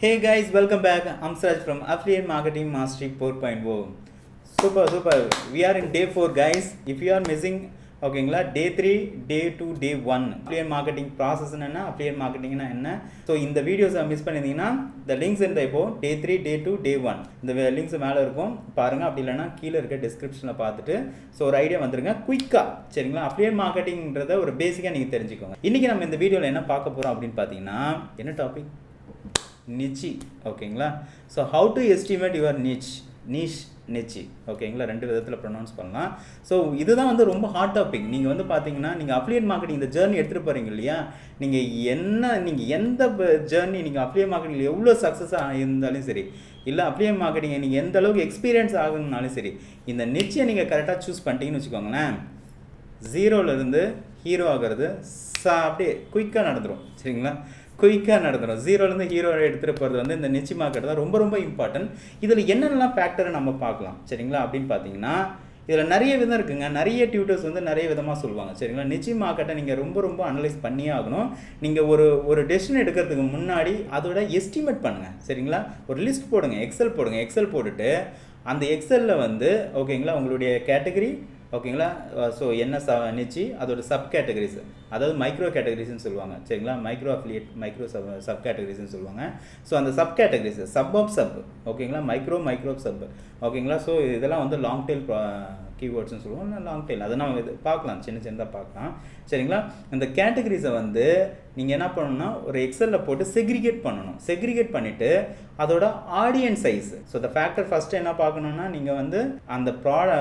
Hey guys, welcome back. I'm Suraj from Affiliate Marketing Mastery 4.0. Super. We are in day 4 guys. If you are missing ஓகேங்களா டே 3 டே 2 டே 1 affiliate marketing process என்ன, affiliate மார்க்கெட்டிங்னா என்ன. So இந்த வீடியோஸை miss பண்ணியிருந்தீங்கன்னா இந்த links இருந்தால் இப்போ டே 3 டே 2 டே 1 இந்த லிங்க்ஸ் மேலே இருக்கும் பாருங்கள். அப்படி இல்லைனா கீழே இருக்க டிஸ்கிரிப்ஷனில் பார்த்துட்டு ஸோ ஒரு ஐடியா வந்துருங்க குயிக்காக. சரிங்களா, அஃபிலியேட் மார்க்கெட்டிங்கிறத ஒரு பேசிக்காக நீங்கள் தெரிஞ்சுக்கோங்க. இன்றைக்கி நம்ம இந்த வீடியோவில் என்ன பார்க்க போகிறோம் அப்படின்னு பார்த்தீங்கன்னா, என்ன டாபிக், நிச்சி. ஓகேங்களா, so how to estimate your niche நிச்சி. ஓகேங்களா, ரெண்டு விதத்தில் ப்ரொனவுன்ஸ் பண்ணலாம். ஸோ இதுதான் வந்து ரொம்ப ஹாட் டாபிக். நீங்கள் வந்து பார்த்தீங்கன்னா நீங்கள் அஃபிலியேட் மார்க்கெட்டிங் இந்த ஜேர்னி எடுத்துகிட்டு போகிறீங்க இல்லையா, நீங்கள் எந்த ஜேர்னி நீங்கள் அஃபிலியேட் மார்க்கெட்டிங் எவ்வளோ சக்ஸஸாக இருந்தாலும் சரி, இல்லை அஃபிலியேட் மார்க்கெட்டிங் நீங்கள் எந்த அளவுக்கு எக்ஸ்பீரியன்ஸ் ஆகணும்னாலும் சரி, இந்த நிச்சயை நீங்கள் கரெக்டாக சூஸ் பண்ணிட்டீங்கன்னு வச்சுக்கோங்களேன், ஜீரோலேருந்து ஹீரோ ஆகிறது அப்படியே குயிக்காக நடந்துடும். சரிங்களா, குயிக்காக நடந்துடும். ஜீரோலேருந்து ஹீரோ எடுத்துகிட்டு போகிறது வந்து இந்த நிச்சி மார்க்கெட் தான் ரொம்ப இம்பார்ட்டன்ட். இதில் என்னென்னலாம் ஃபேக்டரை நம்ம பார்க்கலாம். சரிங்களா, அப்படின்னு பார்த்தீங்கன்னா இதில் நிறைய விதம் இருக்குங்க. நிறைய டியூட்டர்ஸ் வந்து நிறைய விதமாக சொல்லுவாங்க. சரிங்களா, நிச்சி மார்க்கெட்டை நீங்கள் ரொம்ப அனலைஸ் பண்ணியே ஆகணும். நீங்கள் ஒரு டெசிஷன் எடுக்கிறதுக்கு முன்னாடி அதோட எஸ்டிமேட் பண்ணுங்கள். சரிங்களா, ஒரு லிஸ்ட் போடுங்க, எக்ஸல் போட்டுட்டு அந்த எக்ஸலில் வந்து ஓகேங்களா உங்களுடைய கேட்டகரி ஓகேங்களா, ஸோ என்ன நிச்சி அதோட சப் கேட்டகரிஸ், அதாவது மைக்ரோ கேட்டகரிஸ்ன்னு சொல்லுவாங்க. சரிங்களா, மைக்ரோ அஃபிலியேட் மைக்ரோ சப் கேட்டகரிஸ்ன்னு சொல்லுவாங்க. ஸோ அந்த சப் கேட்டகரிஸ் சப் ஓகேங்களா, மைக்ரோ சப் ஓகேங்களா. ஸோ இதெல்லாம் வந்து லாங் டெயில் கீவேர்ட்ஸ்னு சொல்லுவோம், லாங் டெயில் அதை நம்ம இது பார்க்கலாம், சின்னதாக பார்க்கலாம். சரிங்களா, இந்த கேட்டகரிஸை வந்து நீங்கள் என்ன பண்ணணும்னா ஒரு எக்ஸலில் போட்டு செக்ரிகேட் பண்ணிவிட்டு அதோட audience size. So the factor first என்ன பார்க்கணுன்னா, நீங்கள் வந்து அந்த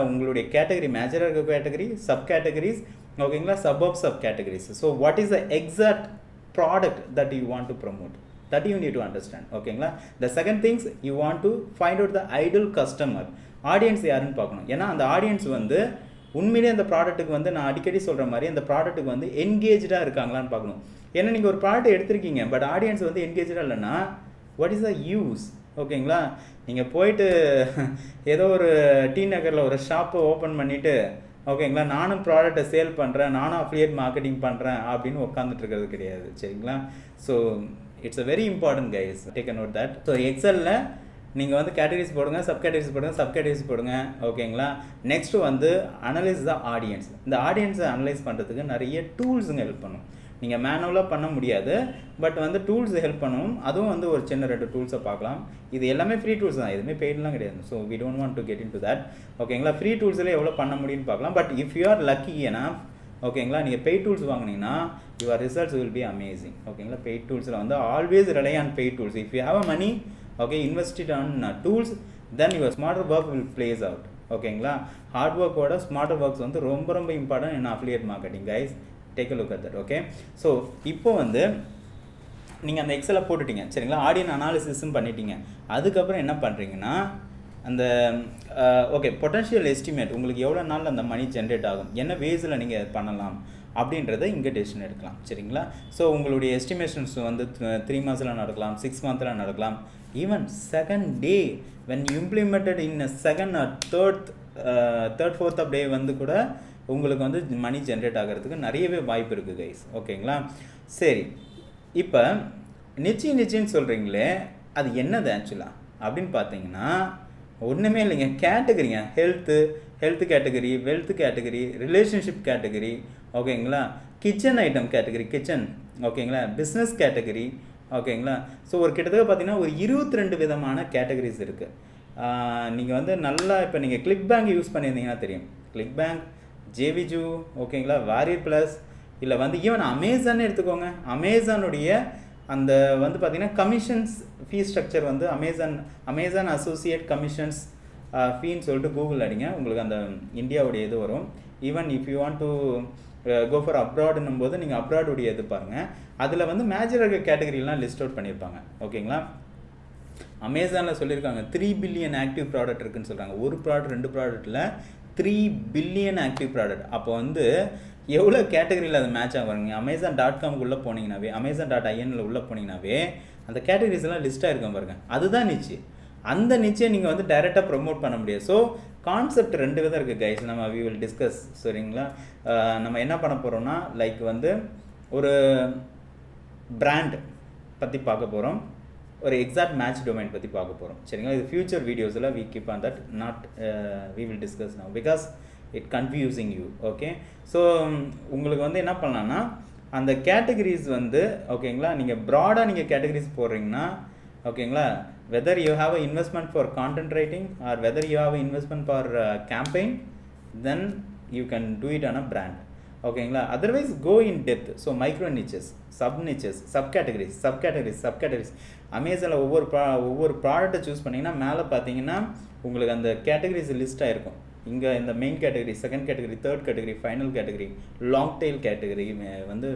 உங்களுடைய கேட்டகரி மேஜராக இருக்க கேட்டகரி, சப் கேட்டகரிஸ் ஓகேங்களா, sub categories. So what is the exact product that you want to promote, that you need to understand. ஓகேங்களா, the second things you want to find out the ideal customer, audience யாருன்னு பார்க்கணும். ஏன்னா அந்த audience வந்து உண்மையிலே அந்த ப்ராடக்ட்டுக்கு வந்து நான் அடிக்கடி சொல்கிற மாதிரி அந்த ப்ராடக்ட்டுக்கு வந்து என்கேஜாக இருக்காங்களான்னு பார்க்கணும். ஏன்னா நீங்கள் ஒரு ப்ராடக்ட் எடுத்திருக்கீங்க பட் ஆடியன்ஸ் வந்து என்கேஜாக இல்லைன்னா வாட் இஸ் த யூஸ். ஓகேங்களா, நீங்கள் போயிட்டு ஏதோ ஒரு டி நகரில் ஒரு ஷாப்பை ஓப்பன் பண்ணிவிட்டு ஓகேங்களா நானும் ப்ராடக்டை சேல் பண்ணுறேன், நானும் அஃபிலியேட் மார்க்கெட்டிங் பண்ணுறேன் அப்படின்னு உட்காந்துட்டு இருக்கிறது கிடையாது. சரிங்களா, so it's a very important guys, take a note that. So எக்ஸலில் நீங்கள் வந்து கேட்டகரிஸ் போடுங்க, சப் கேட்டகரிஸ் போடுங்க. ஓகேங்களா, நெக்ஸ்ட்டு வந்து அனலைஸ் த ஆடியன்ஸ். இந்த ஆடியன்ஸை அனலைஸ் பண்ணுறதுக்கு நிறைய டூல்ஸுங்க ஹெல்ப் பண்ணும். நீங்கள் மேனுவலாக பண்ண முடியாது, பட் வந்து டூல்ஸ் ஹெல்ப் பண்ணும். அதுவும் வந்து ஒரு சின்ன 2 டூல்ஸை பார்க்கலாம். இது எல்லாமே ஃப்ரீ டூல்ஸ் தான், எதுவுமே பெய்ட்லாம் கிடையாது. So we don't want to get into that. ஓகேங்களா, ஃப்ரீ டூல்ஸில் எவ்வளோ பண்ண முடியும்னு பார்க்கலாம். But if you are lucky ஏன்னா ஓகேங்களா நீங்கள் பெய்ட் டூல்ஸ் வாங்கினீங்கன்னா your results will be amazing. ஓகேங்களா, பெய்ட் டூல்ஸில் வந்து always rely on paid tools. If you have a money okay invest on tools then your smarter work will plays out. ஓகேங்களா, hard ஒர்க்கோட ஸ்மார்ட்டர் ஒர்க்ஸ் வந்து ரொம்ப important in affiliate marketing guys, take a look at that. Okay, so இப்போ வந்து நீங்கள் அந்த எக்ஸலை போட்டுட்டீங்க. சரிங்களா, ஆடியன் அனாலிசிஸும் பண்ணிட்டீங்க. அதுக்கப்புறம் என்ன பண்ணுறீங்கன்னா அந்த ஓகே பொட்டன்ஷியல் எஸ்டிமேட் உங்களுக்கு எவ்வளோ நாள் அந்த மணி ஜென்ரேட் ஆகும், என்ன வேஸில் நீங்கள் பண்ணலாம் அப்படின்றத இங்கே டெசிஷன் எடுக்கலாம். சரிங்களா, ஸோ உங்களுடைய எஸ்டிமேஷன்ஸ் வந்து 3 months நடக்கலாம், 6 months நடக்கலாம், even second day when implemented in second third fourth of day வந்து கூட உங்களுக்கு வந்து மணி ஜென்ரேட் ஆகிறதுக்கு நிறையவே வாய்ப்பு இருக்குது கைஸ். ஓகேங்களா, சரி இப்போ நிச்சின்னு சொல்கிறீங்களே அது என்னது ஆக்சுவலாக அப்படின்னு பார்த்தீங்கன்னா ஒன்றுமே இல்லைங்க, கேட்டகரிங்க. Health category, wealth category, relationship category ஓகேங்களா, கிச்சன் ஐட்டம் கேட்டகரி, ஓகேங்களா, பிஸ்னஸ் கேட்டகரி ஓகேங்களா. ஸோ ஒரு கிட்டத்தட்ட பார்த்தீங்கன்னா ஒரு 22 விதமான கேட்டகரிஸ் இருக்குது. நீங்கள் வந்து நல்லா இப்போ நீங்கள் கிளிக் பேங்க் யூஸ் பண்ணியிருந்தீங்கன்னா தெரியும். கிளிக் பேங்க், ஜேவிஜூ ஓகேங்களா, வாரியர் ப்ளஸ், இல்லை வந்து ஈவன் அமேசானே எடுத்துக்கோங்க. அமேசானுடைய அந்த வந்து பார்த்திங்கன்னா கமிஷன்ஸ் ஃபீ ஸ்ட்ரக்சர் வந்து அமேசான் அசோசியேட் கமிஷன்ஸ் ஃபீன்னு சொல்லிட்டு கூகுள் அடிங்க, உங்களுக்கு அந்த இந்தியாவுடைய இது வரும். Even if you want to go for அப்ராடுன்னும் போது நீங்கள் அப்ராடுடைய இது பாருங்கள், அதில் வந்து மேஜர் கேட்டகரிலாம் லிஸ்ட் அவுட் பண்ணியிருப்பாங்க. ஓகேங்களா, அமேசானில் சொல்லியிருக்காங்க 3 பில்லியன் ஆக்டிவ் ப்ராடக்ட் இருக்குதுன்னு சொல்கிறாங்க. ஒரு ப்ராடக்ட் 2 ப்ராடக்ட்டில் 3 பில்லியன் ஆக்டிவ் ப்ராடக்ட். அப்போ வந்து எவ்வளோ கேட்டகரியில் அது மேட்ச் ஆகுங்க. Amazon.com உள்ளே போனீங்கன்னாவே, Amazon.in உள்ளே போனீங்கன்னாவே அந்த கேட்டகரிஸ் எல்லாம் லிஸ்ட்டாக இருக்கும் பாருங்க, அதுதான் நிச்சு. அந்த நிச்சயை நீங்கள் வந்து டைரெக்டாக ப்ரொமோட் பண்ண முடியாது. ஸோ கான்செப்ட் 2 விதம் இருக்குது கைஸ், நம்ம வி வில் டிஸ்கஸ். சரிங்களா, நம்ம என்ன பண்ண போகிறோம்னா லைக் வந்து ஒரு பிராண்ட் பற்றி பார்க்க போகிறோம். ஒரு எக்ஸாக்ட் மேட்ச் டொமைன் பற்றி பார்க்க போகிறோம் சரிங்களா. இது ஃபியூச்சர் வீடியோஸில் we keep on that not we will discuss now because it confusing you. Okay, so உங்களுக்கு வந்து என்ன பண்ணலான்னா அந்த கேட்டகரிஸ் வந்து ஓகேங்களா, நீங்கள் ப்ராடாக நீங்கள் கேட்டகரிஸ் போடுறீங்கன்னா ஓகேங்களா, whether you have a investment for content writing or whether you have investment for campaign, then you can do it on a brand. ஓகேங்களா, otherwise go in depth. So micro niches, sub niches, sub categories அமேசானில் ஒவ்வொரு ப்ராடக்ட்டை choose பண்ணிங்கன்னா மேலே பார்த்தீங்கன்னா உங்களுக்கு அந்த categories list ஆகிருக்கும். இங்கே இந்த main category, second category, third category, final category, long tail category வந்து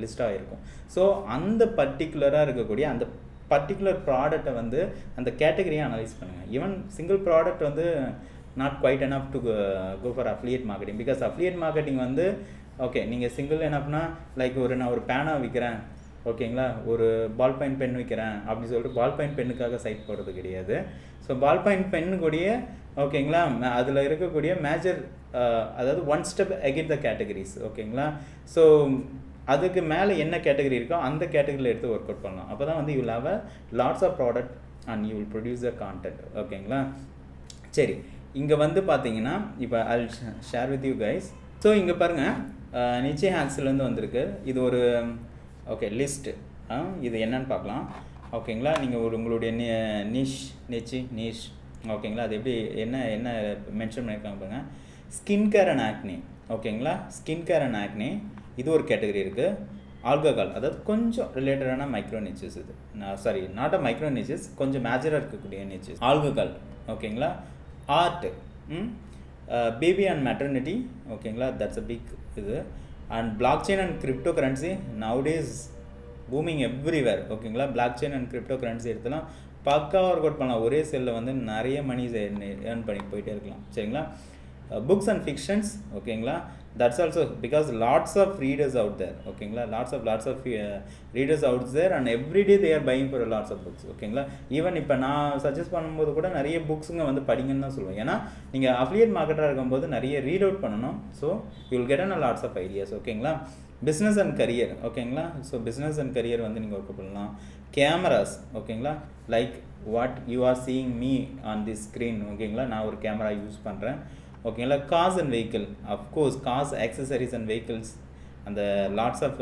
லிஸ்ட் ஆகிருக்கும். ஸோ அந்த பர்டிகுலராக இருக்கக்கூடிய அந்த பர்டிகுலர் ப்ராடக்டை வந்து அந்த கேட்டகரியை அனலைஸ் பண்ணுங்கள். ஈவன் சிங்கிள் ப்ராடக்ட் வந்து not quite enough to go for affiliate marketing. Because affiliate marketing வந்து ஓகே நீங்கள் சிங்கிள் என்னப்னா லைக் நான் ஒரு பேனா விற்கிறேன் ஓகேங்களா, ஒரு பால் பாயிண்ட் பென் விற்கிறேன் அப்படின்னு சொல்லிட்டு பால் பாயிண்ட் பென்னுக்காக சைட் போடுறது கிடையாது. ஸோ பால் பாயிண்ட் பென்னுக்கூடிய ஓகேங்களா அதில் இருக்கக்கூடிய மேஜர் அதாவது one step again the categories ஓகேங்களா. ஸோ அதுக்கு மேலே என்ன கேட்டகரி இருக்கோ அந்த கேட்டகரியில் எடுத்து ஒர்க் அவுட் பண்ணலாம். அப்போ தான் வந்து you will have a lots of product and you will produce a content. ஓகேங்களா, சரி இங்கே வந்து பார்த்தீங்கன்னா இப்போ I share with you guys. So இங்கே பாருங்கள் நிச்சய ஹேக்ஸ்லேருந்து வந்திருக்கு. இது ஒரு ஓகே லிஸ்ட்டு. இது என்னன்னு பார்க்கலாம் ஓகேங்களா. நீங்கள் உங்களுடைய நீஷ் ஓகேங்களா, அது எப்படி என்ன மென்ஷன் பண்ணியிருக்காங்க பாருங்கள். ஸ்கின் கேர் அண்ட் ஆக்னி ஓகேங்களா, ஸ்கின் கேர் அண்ட் ஆக்னி இது ஒரு கேட்டகரி இருக்குது. ஆல்கஹால் அதாவது கொஞ்சம் ரிலேட்டடான மைக்ரோ நிச்சஸ், இது sorry not a micro niches, கொஞ்சம் மேஜராக இருக்கக்கூடிய நிச்சஸ் ஆல்கஹால் ஓகேங்களா. ஆர்ட், பேபி அண்ட் மெட்டர்னிட்டி ஓகேங்களா, தட்ஸ் அ பிக் இது. And block chain and crypto currency nowadays booming everywhere ஓகேங்களா. Block chain and crypto currency எடுத்துலாம் பக்காவாக ஒர்க் அவுட் பண்ணலாம். ஒரே செல்லில் வந்து நிறைய மணி ஏர்ன் பண்ணி போயிட்டே இருக்கலாம் சரிங்களா. புக்ஸ் அண்ட் ஃபிக்ஷன்ஸ் ஓகேங்களா, that's also because lots of readers out there ஓகேங்களா, lots of readers out there and everyday they are buying for lots of books ஓகேங்களா. ஈவன் இப்போ நான் சஜஸ்ட் பண்ணும்போது கூட நிறைய புக்ஸுங்க வந்து படிங்கன்னு தான் சொல்லுவேன். ஏன்னா நீங்கள் அஃபிலியேட் மார்க்கெட்டாக இருக்கும்போது நிறைய ரீட் அவுட் பண்ணணும். So you will get a lots of ideas ஓகேங்களா. பிஸ்னஸ் அண்ட் கரியர் ஓகேங்களா. ஸோ பிஸ்னஸ் அண்ட் கரியர் வந்து நீங்கள் ஒர்க் பண்ணலாம். கேமராஸ் ஓகேங்களா, like what you are seeing me on the screen ஓகேங்களா, நான் ஒரு கேமரா யூஸ் பண்ணுறேன் ஓகேங்களா. Cars and vehicle, of course cars, accessories and vehicles, அந்த லாட்ஸ் ஆஃப்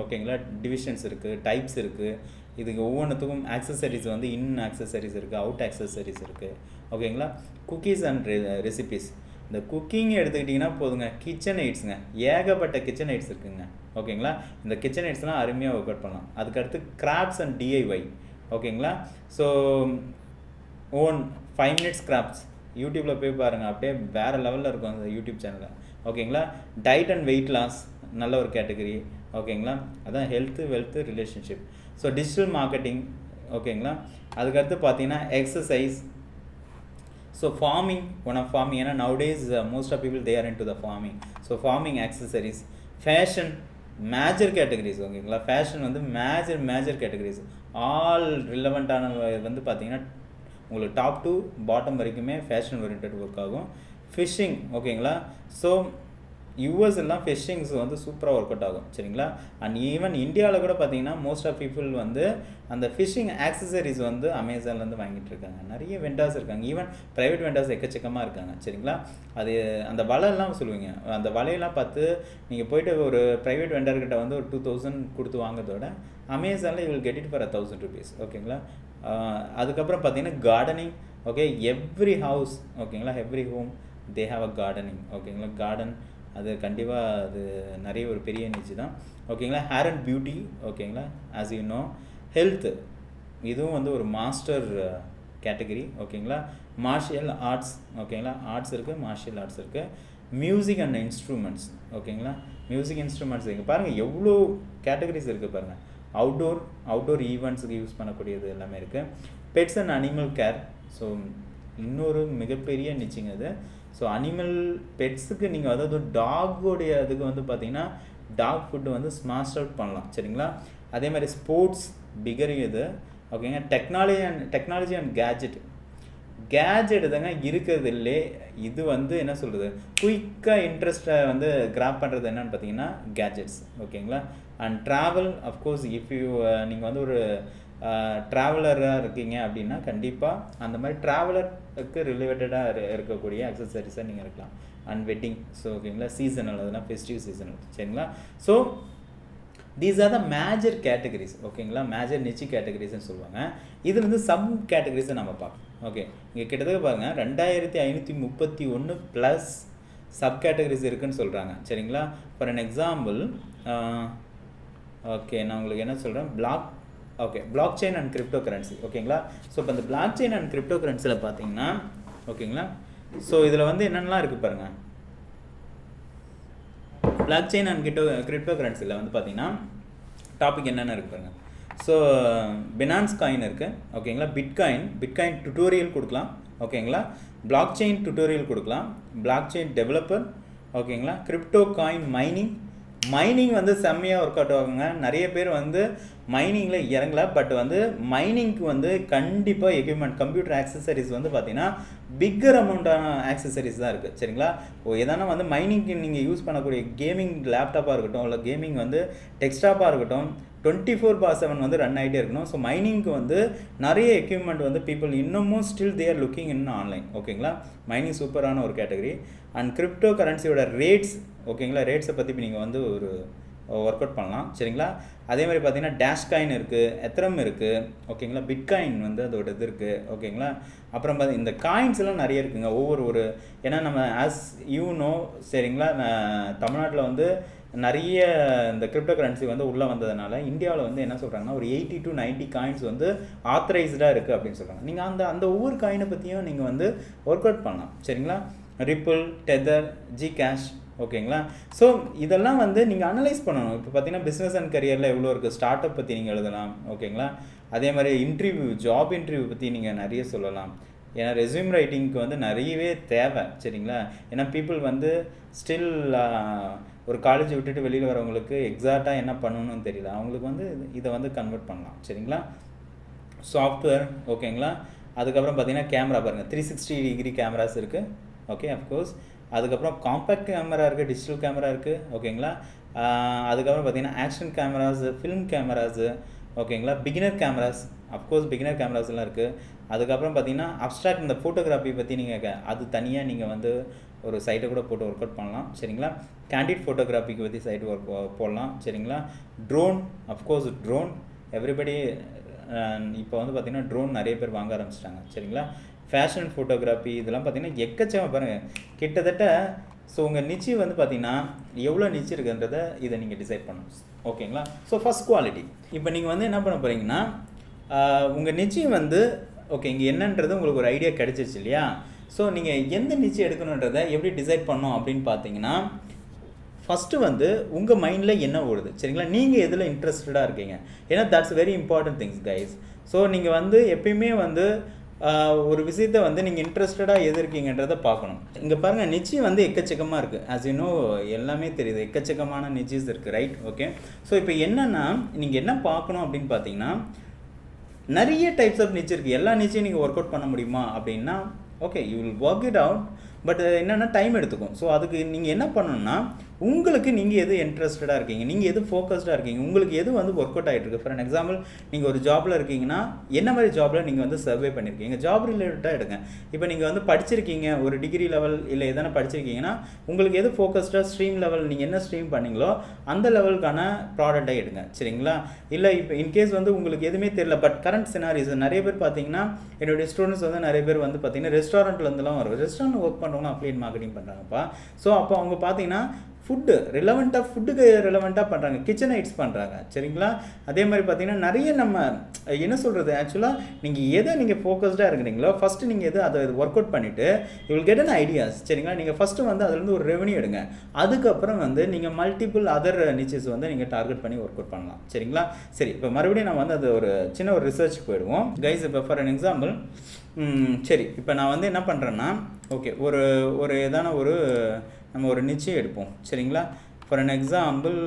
ஓகேங்களா டிவிஷன்ஸ் இருக்குது, டைப்ஸ் இருக்குது. இதுக்கு ஒவ்வொன்றுத்துக்கும் ஆக்சசரிஸ் வந்து இன் ஆக்சசரிஸ் இருக்குது, அவுட் ஆக்சசரிஸ் இருக்குது ஓகேங்களா. குக்கீஸ் அண்ட் ரெசிபீஸ், இந்த குக்கிங் எடுத்துக்கிட்டிங்கன்னா போதுங்க, கிச்சன் ஐட்ஸுங்க ஏகப்பட்ட கிச்சன் ஐட்ஸ் இருக்குங்க ஓகேங்களா. இந்த கிச்சன் ஐட்ஸ்லாம் அருமையாக ஒர்க் அவுட் பண்ணலாம். அதுக்கடுத்து கிராஃப்ட்ஸ் அண்ட் டிஐஒய் ஓகேங்களா. ஸோ ஓன் 5 minutes கிராஃப்ட்ஸ் யூடியூப்பில் போய் பாருங்கள், அப்படியே வேறு லெவலில் இருக்கும் அந்த யூடியூப் சேனலில் ஓகேங்களா. டயட் அண்ட் வெயிட் லாஸ் நல்ல ஒரு கேட்டகரி ஓகேங்களா. அதான் health, wealth, relationship. So digital marketing ஓகேங்களா. அதுக்கடுத்து பார்த்தீங்கன்னா exercise. So farming, one of farming, ஏன்னா nowadays most of people they are in to the farming. So farming, accessories, fashion, major categories ஓகேங்களா. Fashion வந்து மேஜர் கேட்டகரிஸ், ஆல் ரிலவெண்ட்டான வந்து பார்த்தீங்கன்னா உங்களுக்கு டாப் டு பாட்டம் வரைக்குமே ஃபேஷன் ஓரியன்ட் ஒர்க் ஆகும். Fishing ஓகேங்களா. ஸோ யூஎஸ் எல்லாம் ஃபிஷ்ஷிங்ஸ் வந்து சூப்பராக ஒர்க் அவுட் ஆகும் சரிங்களா. அண்ட் ஈவன் இந்தியாவில் கூட பார்த்தீங்கன்னா மோஸ்ட் ஆஃப் பீப்புள் வந்து அந்த ஃபிஷ்ஷிங் ஆக்சசரிஸ் வந்து அமேசான்லேருந்து வாங்கிட்டு இருக்காங்க. நிறைய வெண்டார்ஸ் இருக்காங்க, ஈவன் ப்ரைவேட் வெண்டார்ஸ் எக்கச்சக்கமாக இருக்காங்க சரிங்களா. அது அந்த வலையெல்லாம் சொல்லுவீங்க, அந்த வலையெல்லாம் பார்த்து நீங்கள் போய்ட்டு ஒரு ப்ரைவேட் வெண்டர்கிட்ட வந்து ஒரு 2000 கொடுத்து வாங்குறதோட அமேசானில் you will get it for 1000 rupees ஓகேங்களா. அதுக்கப்புறம் பார்த்தீங்கன்னா கார்டனிங் ஓகே, எவ்ரி ஹவுஸ் ஓகேங்களா, every home they have a gardening ஓகேங்களா. கார்டன் அது கண்டிப்பாக அது நிறைய ஒரு பெரிய நிச்சு தான் ஓகேங்களா. ஹேர் அண்ட் பியூட்டி ஓகேங்களா, ஆஸ் யூ நோ. ஹெல்த்து, இதுவும் வந்து ஒரு மாஸ்டர் கேட்டகரி ஓகேங்களா. மார்ஷியல் ஆர்ட்ஸ் ஓகேங்களா, ஆர்ட்ஸ் இருக்குது, மார்ஷியல் ஆர்ட்ஸ் இருக்குது. மியூசிக் அண்ட் இன்ஸ்ட்ருமெண்ட்ஸ் ஓகேங்களா. மியூசிக் இன்ஸ்ட்ருமெண்ட்ஸ் இங்கே பாருங்கள் எவ்வளோ கேட்டகரிஸ் இருக்குது பாருங்கள். அவுட்டோர் ஈவெண்ட்ஸுக்கு யூஸ் பண்ணக்கூடியது எல்லாமே இருக்குது. Pets and animal care, so இன்னொரு மிகப்பெரிய நிச்சிங்க அது. ஸோ அனிமல் பெட்ஸுக்கு நீங்கள் அதாவது டாகோடைய அதுக்கு வந்து பார்த்தீங்கன்னா டாக் ஃபுட்டு வந்து ஸ்மாஷ் அவுட் பண்ணலாம் சரிங்களா. அதே மாதிரி ஸ்போர்ட்ஸ் பிகர் இது ஓகேங்க. டெக்னாலஜி அண்ட் கேஜெட் தாங்க இருக்கிறது இல்லை. இது வந்து என்ன சொல்கிறது, குயிக்காக இன்ட்ரெஸ்ட்டை வந்து கிராப் பண்ணுறது என்னென்னு பார்த்தீங்கன்னா கேஜெட்ஸ் ஓகேங்களா. And travel, of course if you நீங்கள் வந்து ஒரு ட்ராவலராக இருக்கீங்க அப்படின்னா கண்டிப்பாக அந்த மாதிரி ட்ராவலருக்கு ரிலேட்டடாக இருக்கக்கூடிய அக்சசரிஸாக நீங்கள் இருக்கலாம். அண்ட் வெட்டிங், ஸோ ஓகேங்களா, சீசனல், அதெல்லாம் ஃபெஸ்டிவ் சீசனல், சரிங்களா. So these are the major categories, ஓகேங்களா, மேஜர் நிச்சி கேட்டகரிஸ்ன்னு சொல்லுவாங்க. இது வந்து சப் கேட்டகரிஸை நம்ம பார்க்கணும். ஓகே, இங்கே கிட்டத்தட்ட பாருங்கள் 2531 ப்ளஸ் சப் கேட்டகரிஸ் இருக்குதுன்னு சொல்கிறாங்க, சரிங்களா. ஃபார் அன் எக்ஸாம்பிள், ஓகே, நான் உங்களுக்கு என்ன சொல்கிறேன், black chain and crypto currency, ஓகேங்களா. ஸோ இப்போ இந்த பிளாக் செயின் அண்ட் கிரிப்டோ கரன்சியில் பார்த்தீங்கன்னா, ஓகேங்களா, ஸோ இதில் வந்து என்னென்னலாம் இருக்குது பாருங்கள். பிளாக் செயின் அண்ட் கிரிப்டோ கரன்சியில் வந்து பார்த்தீங்கன்னா டாபிக் என்னென்ன இருக்குது பாருங்கள். ஸோ பினான்ஸ் காயின் இருக்குது, ஓகேங்களா. பிட்காயின் டுட்டோரியல் கொடுக்கலாம், ஓகேங்களா. பிளாக் செயின் டுட்டோரியல் கொடுக்கலாம், பிளாக் செயின் டெவலப்பர், ஓகேங்களா. கிரிப்டோ காயின் மைனிங் வந்து செம்மையாக ஒர்க் அவுட் ஆகுங்க. நிறைய பேர் வந்து மைனிங்கில் இறங்கல, பட் வந்து மைனிங்க்கு வந்து கண்டிப்பாக எக்யூப்மெண்ட், கம்ப்யூட்டர் ஆக்சசரிஸ் வந்து பார்த்தீங்கன்னா பிக்கர் அமௌண்ட்டான ஆக்சசரிஸ் தான் இருக்குது, சரிங்களா. எதனா வந்து மைனிங்க்கு நீங்கள் யூஸ் பண்ணக்கூடிய கேமிங் லேப்டாப்பாக இருக்கட்டும், இல்லை கேமிங் வந்து டெஸ்க்டாப்பாக இருக்கட்டும், 24/7 வந்து ரன் ஆகிட்டே இருக்கணும். ஸோ மைனிங்க்கு வந்து நிறைய எக்யூப்மெண்ட் வந்து பீப்புள் இன்னமும் still there looking in online, ஓகேங்களா. மைனிங் சூப்பரான ஒரு கேட்டகரி. அண்ட் கிரிப்டோ கரன்சியோட ரேட்ஸ், ஓகேங்களா, ரேட்ஸை பற்றி இப்போ நீங்கள் வந்து ஒரு ஒர்க் அவுட் பண்ணலாம், சரிங்களா. அதே மாதிரி பார்த்தீங்கன்னா டேஷ் காயின் இருக்குது, எத்ரம் இருக்குது, ஓகேங்களா. பிட்காயின் வந்து அதோட இது இருக்குது, ஓகேங்களா. அப்புறம் இந்த காயின்ஸ் எல்லாம் நிறைய இருக்குங்க. ஒவ்வொரு ஏன்னா நம்ம ஆஸ் சரிங்களா, தமிழ்நாட்டில் வந்து நிறைய இந்த கிரிப்டோ கரன்சி வந்து உள்ளே வந்ததுனால இந்தியாவில் வந்து என்ன சொல்கிறாங்கன்னா ஒரு 80 to 90 காயின்ஸ் வந்து ஆத்தரைஸ்டாக இருக்குது அப்படின்னு சொல்கிறாங்க. நீங்கள் அந்த ஒவ்வொரு காயினை பற்றியும் நீங்கள் வந்து ஒர்க் அவுட் பண்ணலாம், சரிங்களா. ரிப்பிள், டெதர், ஜிகேஷ், ஓகேங்களா. ஸோ இதெல்லாம் வந்து நீங்கள் அனலைஸ் பண்ணணும். இப்போ பார்த்தீங்கன்னா பிஸ்னஸ் அண்ட் கரியரில் எவ்வளோ இருக்குது, ஸ்டார்ட் அப் பற்றி நீங்கள் எழுதலாம், ஓகேங்களா. அதே மாதிரி ஜாப் இன்டர்வியூ பற்றி நீங்கள் நிறைய சொல்லலாம். ஏன்னா ரெஸ்யூம் ரைட்டிங்க்கு வந்து நிறையவே தேவை, சரிங்களா. ஏன்னா பீப்புள் வந்து ஸ்டில் ஒரு காலேஜ் விட்டுட்டு வெளியில் வரவங்களுக்கு எக்ஸாக்டாக என்ன பண்ணணும்னு தெரியல, அவங்களுக்கு வந்து இதை வந்து கன்வெர்ட் பண்ணலாம், சரிங்களா. சாஃப்ட்வேர், ஓகேங்களா. அதுக்கப்புறம் பார்த்தீங்கன்னா கேமரா பாருங்கள், 360 டிகிரி கேமராஸ் இருக்குது, ஓகே, அஃப்கோர்ஸ். அதுக்கப்புறம் காம்பேக்ட் கேமரா இருக்குது, டிஜிட்டல் கேமரா இருக்குது, ஓகேங்களா. அதுக்கப்புறம் பார்த்தீங்கன்னா ஆக்ஷன் கேமராஸு, ஃபிலிம் கேமராஸு, ஓகேங்களா. Beginner cameras, of course beginner cameras எல்லாம் இருக்குது. அதுக்கப்புறம் பார்த்தீங்கன்னா அப்ஸ்ட்ராக்ட், இந்த ஃபோட்டோகிராஃபி பற்றி நீங்கள் அது தனியாக நீங்கள் வந்து ஒரு சைட்டை கூட போட்டு ஒர்க் அவுட் பண்ணலாம், சரிங்களா. கேண்டிட் ஃபோட்டோகிராஃபிக்கு பற்றி சைட்டு ஒர்க் போடலாம், சரிங்களா. ட்ரோன், அஃப்கோர்ஸ் ட்ரோன் எவ்ரிபடி இப்போ வந்து பார்த்திங்கன்னா ட்ரோன் நிறைய பேர் வாங்க ஆரம்பிச்சிட்டாங்க, சரிங்களா. ஃபேஷன் ஃபோட்டோகிராஃபி இதெல்லாம் பார்த்திங்கன்னா எக்கச்சக்கம் பாருங்கள், கிட்டத்தட்ட. ஸோ உங்கள் நிச்சி வந்து பார்த்திங்கன்னா எவ்வளோ நிச்சி இருக்குன்றதை இதை நீங்கள் டிசைட் பண்ணணும், ஓகேங்களா. ஸோ ஃபஸ்ட் குவாலிட்டி, இப்போ நீங்கள் வந்து என்ன பண்ண போகிறீங்கன்னா உங்கள் நிச்சி வந்து ஓகே இங்கே என்னன்றது உங்களுக்கு ஒரு ஐடியா கிடச்சிச்சு இல்லையா. ஸோ நீங்கள் எந்த நிச்சி எடுக்கணுன்றதை எப்படி டிசைட் பண்ணோம் அப்படின்னு பார்த்தீங்கன்னா, ஃபஸ்ட்டு வந்து உங்கள் மைண்டில் என்ன ஓடுது, சரிங்களா. நீங்கள் எதில் இன்ட்ரெஸ்டடாக இருக்கீங்க, ஏன்னா that's very important things guys. So நீங்கள் வந்து எப்பயுமே வந்து ஒரு விஷயத்தை வந்து நீங்கள் இன்ட்ரெஸ்டடாக எது இருக்கீங்கன்றதை பார்க்கணும். இங்கே பாருங்கள், நிச்சி வந்து எக்கச்சக்கமாக இருக்குது, ஆஸ் யூ நோ எல்லாமே தெரியுது, எக்கச்சக்கமான நிச்சிஸ் இருக்குது, ரைட், ஓகே. ஸோ இப்போ என்னென்னா நீங்கள் என்ன பார்க்கணும் அப்படின்னு பார்த்தீங்கன்னா, நிறைய டைப்ஸ் ஆஃப் நிச்சி இருக்குது. எல்லா நிச்சையும் நீங்கள் ஒர்க் அவுட் பண்ண முடியுமா அப்படின்னா okay, you will work it out, but என்னென்னா டைம் எடுத்துக்கும். ஸோ அதுக்கு நீங்கள் என்ன பண்ணணும்னா, உங்களுக்கு நீங்கள் எது இன்ட்ரெஸ்டடாக இருக்கீங்க, நீங்கள் எது ஃபோக்கஸ்டாக இருக்கீங்க, உங்களுக்கு எது வந்து ஒர்க் அவுட் ஆகிட்டு இருக்கு. ஃபார் அன் எக்ஸாம்பிள், நீங்கள் ஒரு ஜாபில் இருக்கீங்கன்னா என்ன மாதிரி ஜாபில் நீங்கள் வந்து சர்வே பண்ணியிருக்கீங்க, ஜாப் ரிலேட்டடாக எடுங்க. இப்போ நீங்கள் வந்து படிச்சிருக்கீங்க, ஒரு டிகிரி லெவல் இல்லை எதனா படிச்சிருக்கீங்கன்னா உங்களுக்கு எது ஃபோக்கஸ்டாக ஸ்ட்ரீம் லெவல், நீங்கள் என்ன ஸ்ட்ரீம் பண்ணீங்களோ அந்த லெவலுக்கான ப்ராடக்டை எடுங்க, சரிங்களா. இல்லை இப்போ இன்கேஸ் வந்து உங்களுக்கு எதுவுமே தெரியல, பட் கரண்ட் சினாரிஸ் நிறைய பேர் பார்த்தீங்கன்னா, என்னுடைய ஸ்டூடெண்ட்ஸ் வந்து நிறைய பேர் வந்து பார்த்தீங்கன்னா ரெஸ்டாரண்ட்லேருந்துலாம் வரும், ரெஸ்டாரண்ட் ஒர்க் பண்ணுறவங்க அஃபிலியேட் மார்க்கெட்டிங் பண்ணுறாங்கப்பா. ஸோ அப்போ அவங்க பார்த்தீங்கன்னா ஃபுட்டு ஃபுட்டுக்கு ரிலவெண்ட்டாக பண்ணுறாங்க, கிச்சன் ஐட்ஸ் பண்ணுறாங்க, சரிங்களா. அதே மாதிரி பார்த்தீங்கன்னா நிறைய நம்ம என்ன சொல்கிறது, ஆக்சுவலாக நீங்கள் எதை நீங்கள் ஃபோக்கஸ்டாக இருக்கிறீங்களோ ஃபஸ்ட்டு நீங்கள் எது அதை ஒர்க் அவுட் பண்ணிவிட்டு you will get an ideas, சரிங்களா. நீங்கள் ஃபஸ்ட்டு வந்து அதுலேருந்து ஒரு ரெவன்யூ எடுங்க, அதுக்கப்புறம் வந்து நீங்கள் மல்டிபிள் அதர் நிச்சஸ் வந்து நீங்கள் டார்கெட் பண்ணி ஒர்க் அவுட் பண்ணலாம், சரிங்களா. சரி, இப்போ மறுபடியும் நம்ம வந்து அது ஒரு சின்ன ஒரு ரிசர்ச்சுக்கு போயிடுவோம் கைஸ். இப்போ ஃபார் அன் எக்ஸாம்பிள், சரி இப்போ நான் வந்து என்ன பண்ணுறேன்னா, ஓகே ஒரு ஏதான நம்ம ஒரு நிச்சயம் எடுப்போம், சரிங்களா. For an example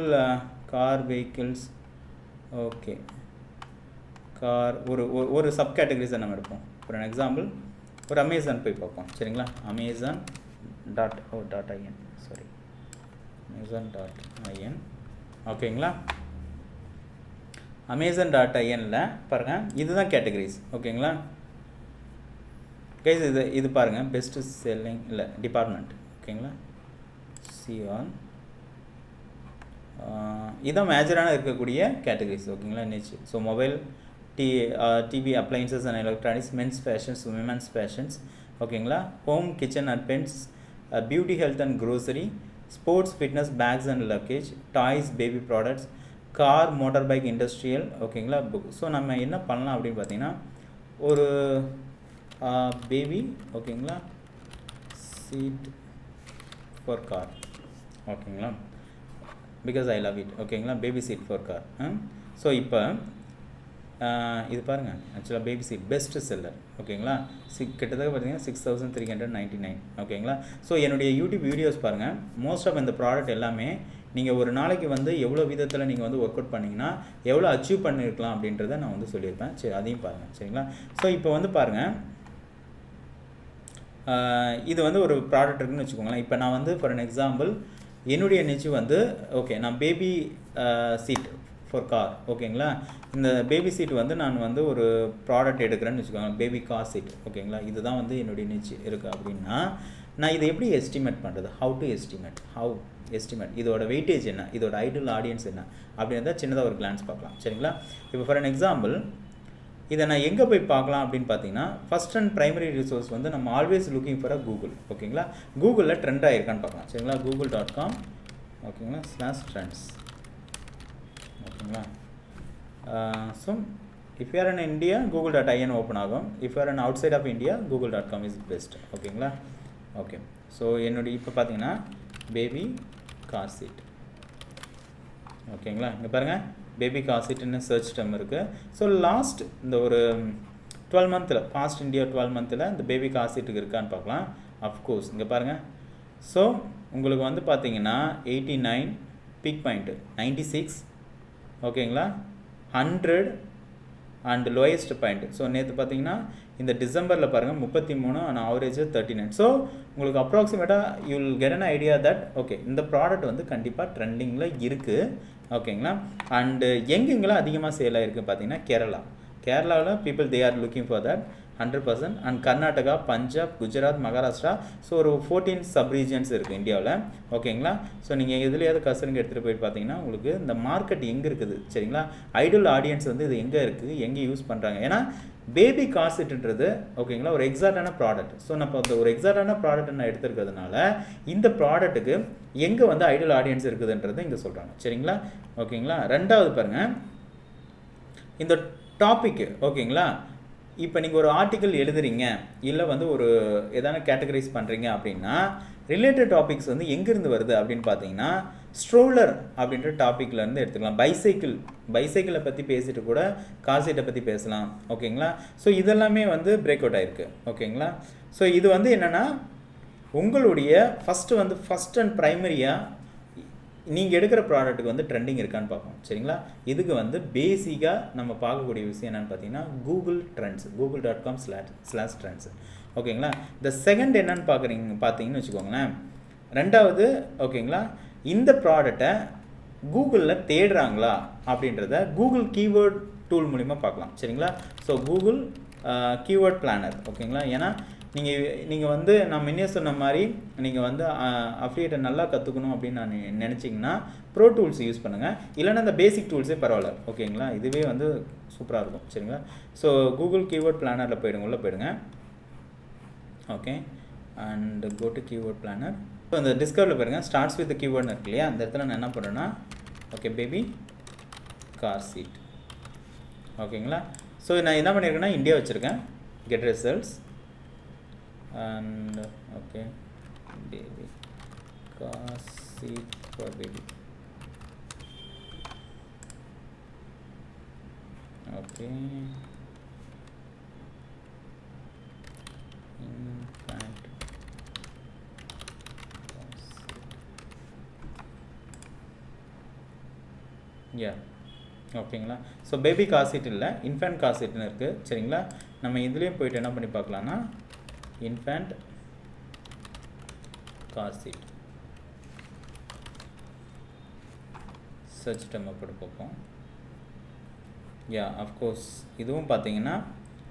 car vehicles, okay car ஒரு சப் கேட்டகரிஸை நம்ம எடுப்போம். ஃபார் அன் எக்ஸாம்பிள் ஒரு அமேசான் போய் பார்ப்போம், சரிங்களா. Amazon.in சாரி Amazon.in ஓகேங்களா. amazon.inல பாருங்கள் இதுதான் கேட்டகரிஸ். ஓகேங்களா கைஸ், இது பாருங்கள் பெஸ்ட் செல்லிங் இல்லை டிபார்ட்மெண்ட். ஓகேங்களா சிஆன் இதான் மேஜரான இருக்கக்கூடிய கேட்டகரிஸ். ஓகேங்களா niche. So mobile, TV, appliances and electronics, men's fashions, women's fashions. ஓகேங்களா home, kitchen and pets, beauty, health and grocery, sports, fitness, bags and luggage, toys, baby products, car, motor bike, industrial. ஓகேங்களா book. So நம்ம என்ன பண்ணலாம் அப்படின்னு பார்த்தீங்கன்னா ஒரு baby, ஓகேங்களா seat for car. ஓகேங்களா பிகாஸ் ஐ லவ் இட். ஓகேங்களா baby seat for car. So இப்போ இது பாருங்கள் ஆக்சுவலாக பேபி சீட் பெஸ்ட் செல்லர். ஓகேங்களா கிட்டத்தட்ட பார்த்தீங்கன்னா 6399. ஓகேங்களா ஸோ என்னுடைய யூடியூப் வீடியோஸ் பாருங்கள். மோஸ்ட் ஆஃப் இந்த ப்ராடக்ட் எல்லாமே நீங்கள் ஒரு நாளைக்கு வந்து எவ்வளோ விதத்தில் நீங்கள் வந்து ஒர்க் அவுட் பண்ணிங்கன்னா எவ்வளோ அச்சீவ் பண்ணியிருக்கலாம் அப்படின்றத நான் வந்து சொல்லியிருப்பேன். சரி அதையும் பாருங்கள். சரிங்களா ஸோ இப்போ வந்து பாருங்கள் இது வந்து ஒரு ப்ராடக்ட் இருக்குன்னு வச்சுக்கோங்களேன். இப்போ நான் வந்து ஃபார் அன் எக்ஸாம்பிள் என்னுடைய நிச்சு வந்து ஓகே நான் பேபி சீட் ஃபார் கார். ஓகேங்களா இந்த பேபி சீட் வந்து நான் வந்து ஒரு ப்ராடக்ட் எடுக்கிறேன்னு வச்சுக்கோங்க, பேபி கார் சீட். ஓகேங்களா இதுதான் வந்து என்னுடைய நிச்சு இருக்குது அப்படின்னா நான் இதை எப்படி எஸ்டிமேட் பண்ணுறது? ஹவு எஸ்டிமேட் இதோட வெயிட்டேஜ் என்ன, இதோட ஐடியல் ஆடியன்ஸ் என்ன அப்படின்றத சின்னதாக ஒரு கிளான்ஸ் பார்க்கலாம். சரிங்களா இப்போ ஃபார் அன் எக்ஸாம்பிள் இதை நான் எங்கே போய் பார்க்கலாம் அப்படின்னு பார்த்தீங்கன்னா ஃபஸ்ட் அண்ட் ப்ரைமரி ரிசோர்ஸ் வந்து நம்ம ஆல்வேஸ் லுக்கிங் ஃபார் கூகுள். ஓகேங்களா கூகுளில் ட்ரெண்ட் ஆகிருக்கான்னு பார்க்கலாம். சரிங்களா google.com. ஓகேங்களா /trends. ஓகேங்களா so if you are in India google.in open ஆகும். If you are in outside of India google.com is best. ஓகேங்களா ஓகே ஸோ என்னுடைய இப்போ பார்த்தீங்கன்னா பேபி கார் சீட். ஓகேங்களா இங்கே பாருங்கள் பேபி கார் சீட்டுன்னு சர்ச் டேர்ம் இருக்குது. ஸோ லாஸ்ட் இந்த ஒரு 12 மந்த்தில் ஃபாஸ்ட் இந்தியா 12 மந்த்தில் இந்த பேபி கார் சீட்டுக்கு இருக்கான்னு பார்க்கலாம். அஃப்கோர்ஸ் இங்கே பாருங்கள். ஸோ உங்களுக்கு வந்து பார்த்தீங்கன்னா 89 பீக் பாயிண்ட்டு 96. ஓகேங்களா 100 அண்ட் லோயஸ்ட் பாயிண்ட். ஸோ நேற்று பார்த்தீங்கன்னா இந்த டிசம்பரில் பாருங்கள் 33 அண்ட் ஆவரேஜ் 39. ஸோ உங்களுக்கு அப்ராக்சிமேட்டாக you will get an idea that okay இந்த ப்ராடக்ட் வந்து கண்டிப்பாக ட்ரெண்டிங்கில் இருக்குது. ஓகேங்களா அண்டு எங்கெங்கெல்லாம் அதிகமாக சேல் ஆகிருக்கு பார்த்தீங்கன்னா கேரளாவில் people they are looking for that 100%. And Karnataka, Punjab, Gujarat, Maharashtra. So ஒரு 14 சப் ரீஜன்ஸ் இருக்குது இந்தியாவில். ஓகேங்களா ஸோ நீங்கள் எதுலையாவது கஸ்டமருக்கு எடுத்துகிட்டு போய் பார்த்தீங்கன்னா உங்களுக்கு இந்த மார்க்கெட் எங்கே இருக்குது. சரிங்களா ஐடல் ஆடியன்ஸ் வந்து இது எங்கே இருக்குது, எங்கே யூஸ் பண்ணுறாங்க. ஏன்னா பேபி கார் சீட்டுன்றது ஓகேங்களா ஒரு எக்ஸாக்டான ப்ராடக்ட். ஸோ நம்ம அந்த ஒரு எக்ஸாக்டான ப்ராடக்ட் நான் எடுத்துருக்கிறதுனால இந்த ப்ராடக்ட்டுக்கு எங்கே வந்து ஐடல் ஆடியன்ஸ் இருக்குதுன்றது இங்கே சொல்கிறாங்க. சரிங்களா ஓகேங்களா ரெண்டாவது பாருங்கள் இந்த டாப்பிக்கு. ஓகேங்களா இப்போ நீங்கள் ஒரு ஆர்டிக்கல் எழுதுறீங்க இல்லை வந்து ஒரு எதான கேட்டகரைஸ் பண்ணுறீங்க அப்படின்னா ரிலேட்டட் டாபிக்ஸ் வந்து எங்கேருந்து வருது அப்படின்னு பார்த்தீங்கன்னா ஸ்ட்ரோலர் அப்படின்ற டாப்பிக்லேருந்து எடுத்துக்கலாம். பைசைக்கிளை பற்றி பேசிட்டு கூட கார் சீட்டை பற்றி பேசலாம். ஓகேங்களா ஸோ இதெல்லாமே வந்து பிரேக் அவுட் ஆகிருக்கு. ஓகேங்களா ஸோ இது வந்து என்னென்னா உங்களுடைய ஃபஸ்ட் அண்ட் ப்ரைமரியாக நீங்கள் எடுக்கிற ப்ராடக்ட்டுக்கு வந்து ட்ரெண்டிங் இருக்கான்னு பார்ப்போம். சரிங்களா இதுக்கு வந்து பேசிக்காக நம்ம பார்க்கக்கூடிய விஷயம் என்னென்னு பார்த்தீங்கன்னா கூகுள் ட்ரெண்ட்ஸ் google.com/trends. ஓகேங்களா இந்த செகண்ட் என்னென்னு பார்த்தீங்கன்னு வச்சுக்கோங்களேன். ரெண்டாவது ஓகேங்களா இந்த ப்ராடக்டை கூகுளில் தேடுறாங்களா அப்படின்றத கூகுள் கீவேர்ட் டூல் மூலிமா பார்க்கலாம். சரிங்களா ஸோ கூகுள் கீவேர்ட் பிளானர். ஓகேங்களா ஏன்னா நீங்கள் வந்து நான் முன்னே சொன்ன மாதிரி நீங்கள் வந்து அஃபிலியேட்டை நல்லா கற்றுக்கணும் அப்படின்னு நான் நினச்சிங்கன்னா ப்ரோ டூல்ஸ் யூஸ் பண்ணுங்கள். இல்லைன்னா இந்த பேசிக் டூல்ஸே பரவாயில்ல. ஓகேங்களா இதுவே வந்து சூப்பராக இருக்கும். சரிங்களா ஸோ கூகுள் கீவேர்ட் பிளானரில் போயிடுங்க. Okay and go to keyword planner. So அந்த டிஸ்கவரில் பாருங்கள் ஸ்டார்ட்ஸ் வித் கீவேர்ட்னு இருக்கு இல்லையா அந்த இடத்துல நான் என்ன பண்ணுறேன்னா ஓகே பேபி கார் சீட். ஓகேங்களா ஸோ நான் என்ன பண்ணியிருக்கேன்னா இந்தியா வச்சுருக்கேன் get results and okay baby car seat for baby. Okay infant car seat. Yeah ஓகேங்களா ஸோ பேபி கார் சீட் இல்லை இன்ஃபேண்ட் கார் சீட்னு இருக்குது. சரிங்களா நம்ம இதுலேயும் போய்ட்டு என்ன பண்ணி பார்க்கலான்னா infant car seat search term போட்டு பார்ப்போம். யா அஃப்கோர்ஸ் இதுவும் பார்த்தீங்கன்னா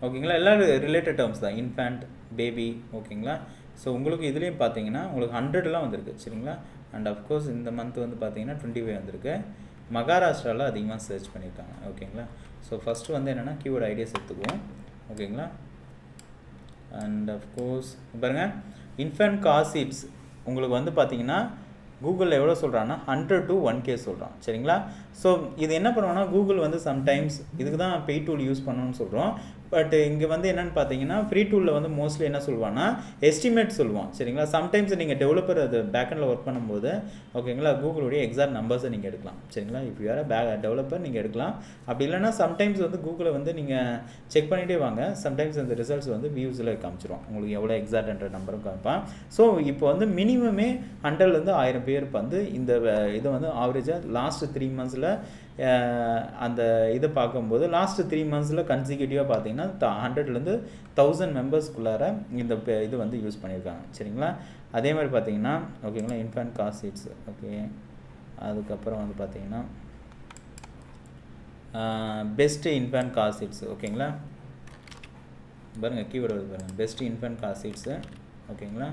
ஓகேங்களா எல்லாம் ரிலேட்டட் டேர்ம்ஸ் தான் இன்ஃபேண்ட் பேபி ஓகேங்களா. ஸோ உங்களுக்கு இதுலேயும் பார்த்தீங்கன்னா உங்களுக்கு 100லாம் வந்திருக்கு சரிங்களா. அண்ட் அஃப்கோர்ஸ் இந்த மந்த் வந்து பார்த்தீங்கன்னா 25 வந்திருக்கு. மகாராஷ்டிராவில் அதிகமாக சர்ச் பண்ணியிருக்காங்க ஓகேங்களா. ஸோ ஃபஸ்ட்டு வந்து என்னென்னா கீவேர்டு ஐடியாஸ் எடுத்துக்குவோம் ஓகேங்களா. அண்ட் அஃப்கோர்ஸ் பாருங்கள் இன்ஃபேண்ட் கார் சீட்ஸ் உங்களுக்கு வந்து பார்த்தீங்கன்னா கூகுளில் எவ்வளோ சொல்கிறான்னா 100 to 1K சொல்கிறான் சரிங்களா. ஸோ இது என்ன பண்ணுவோன்னா கூகுள் வந்து சம்டைம்ஸ் இதுக்கு தான் பெய் டூல் யூஸ் பண்ணணும்னு சொல்கிறோம். பட் இங்கே வந்து என்னென்னு பார்த்தீங்கன்னா ஃப்ரீ டூலில் வந்து மோஸ்ட்லி என்ன சொல்லுவான்னா எஸ்டிமேட் சொல்லுவோம் சரிங்களா. சம்டைம்ஸ் நீங்கள் டெவலப்பர் அது பேக்கெண்டில் ஒர்க் பண்ணும்போது ஓகேங்களா கூகுளுடைய எக்ஸாக்ட் நம்பர்ஸை நீங்கள் எடுக்கலாம் சரிங்களா. இப்போ வேறு டெவலப்பர் நீங்கள் எடுக்கலாம். அப்படி இல்லைனா சம்டைம்ஸ் வந்து கூகுளை வந்து நீங்கள் செக் பண்ணிகிட்டே வாங்க. சம்டைம்ஸ் அந்த ரிசல்ட்ஸ் வந்து வியூஸில் காமிச்சிரும் உங்களுக்கு எவ்வளோ எக்ஸாக்ட்ன்ற நம்பரும் காமிப்பான். ஸோ இப்போ வந்து மினிமமே 100லேருந்து 1000 பேருக்கு வந்து இந்த இதை வந்து ஆவரேஜாக லாஸ்ட்டு 3 மந்த்ஸில் அந்த இதை பார்க்கும்போது லாஸ்ட்டு 3 மந்த்ஸில் கன்சிக்யூட்டிவாக பார்த்தீங்கன்னா 100லேருந்து 1000 மெம்பர்ஸ்குள்ளார இந்த இது வந்து யூஸ் பண்ணியிருக்காங்க சரிங்களா. அதே மாதிரி பார்த்தீங்கன்னா ஓகேங்களா இன்ஃபேண்ட் கார் சீட்ஸ் ஓகே. அதுக்கப்புறம் வந்து பார்த்தீங்கன்னா பெஸ்ட்டு இன்ஃபேண்ட் கார் சீட்ஸ் ஓகேங்களா. பாருங்கள் கீவேர்டு வருது பாருங்கள் பெஸ்ட்டு இன்ஃபேண்ட் கார் சீட்ஸு ஓகேங்களா.